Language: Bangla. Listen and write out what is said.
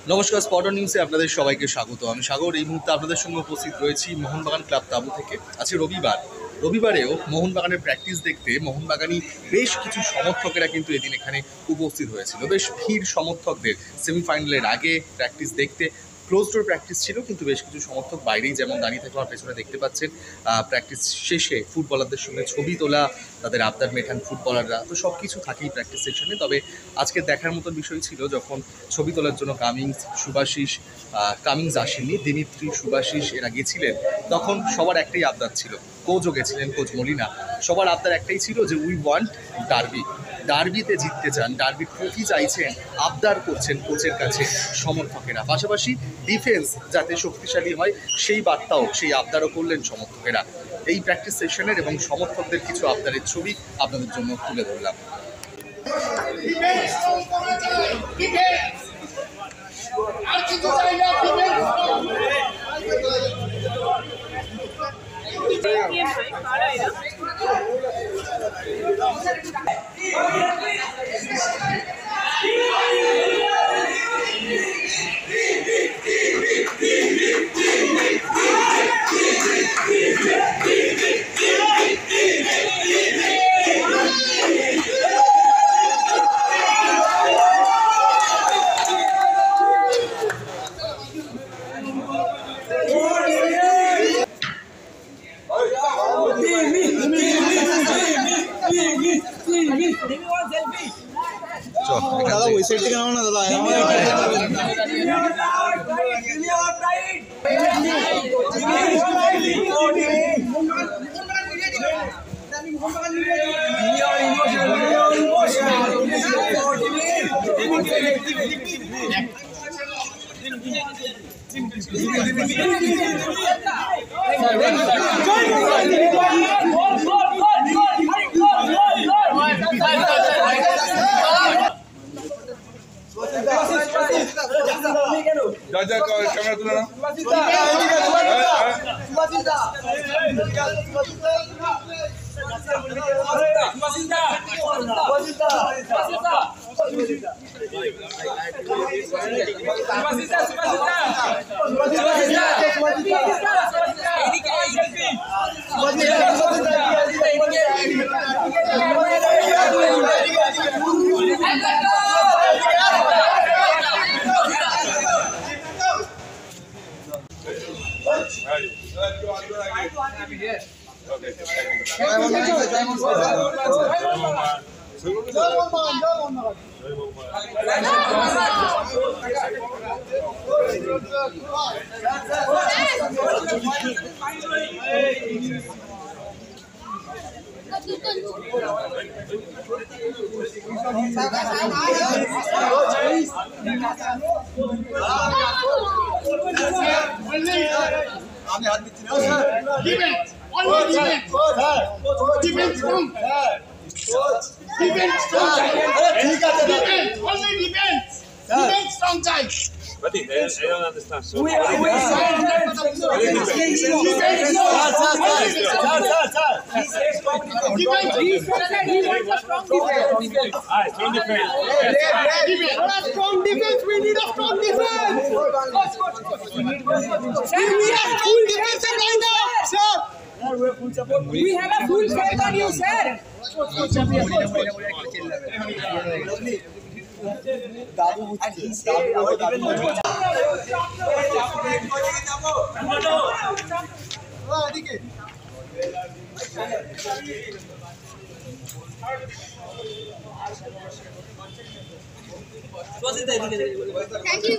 নমস্কার, স্পটন নিউজে আপনাদের সবাইকে স্বাগত। আমি সাগর। এই মুহূর্তে আপনাদের সঙ্গে উপস্থিত রয়েছি মোহনবাগান ক্লাব তাঁবু থেকে। আজকে রবিবারেও মোহনবাগানের প্র্যাকটিস দেখতে মোহনবাগানি বেশ কিছু সমর্থকেরা কিন্তু এদিন এখানে উপস্থিত হয়েছিল। বেশ ভিড় সমর্থকদের সেমিফাইনালের আগে প্র্যাকটিস দেখতে। ক্লোজ ডোর প্র্যাকটিস ছিল, কিন্তু বেশ কিছু সমর্থক বাইরেই যেমন দাঁড়িয়ে থাকলো, আমার পেছনে দেখতে পাচ্ছেন। প্র্যাকটিস শেষে ফুটবলারদের সঙ্গে ছবি তোলা, তাদের আবদার মেটান ফুটবলাররা, তো সব কিছু থাকেই প্র্যাকটিস সেকশনে। তবে আজকে দেখার মতো বিষয় ছিল যখন ছবি তোলার জন্য কামিংস আসেননি, দিমিত্রি, সুভাশিস এরা গেছিলেন, তখন সবার একটাই আবদার ছিল। কোচও গেছিলেন, কোচ মলিনা। সবার আবদার একটাই ছিল যে উই ওয়ান্ট ডার্বিতে জিততে চান, ডার্বি ট্রফি চাইছেন, আবদার করছেন কোচের কাছে সমর্থকেরা। পাশাপাশি ডিফেন্স যাতে শক্তিশালী হয় সেই বার্তাও, সেই আবদারও করলেন সমর্থকেরা। এই প্র্যাকটিস সেশনের এবং সমর্থকদের কিছু আবদারের ছবি আপনাদের জন্য তুলে ধরলাম। দাদা ওই সাইড থেকে নাও না দাদা। ক্যামেরা তুলে নাও। আমি হাত দিচ্ছি না। Defence only defence strong defence strong ঠিক আছে ডিফেন্স অনলি ডিফেন্স স্ট্রং চাই। But they don't understand. So We are strong defense. Strong defense. We need a strong defense. We need a full defense right now, sir. We have a full faith on you, sir. দাদু Thank you.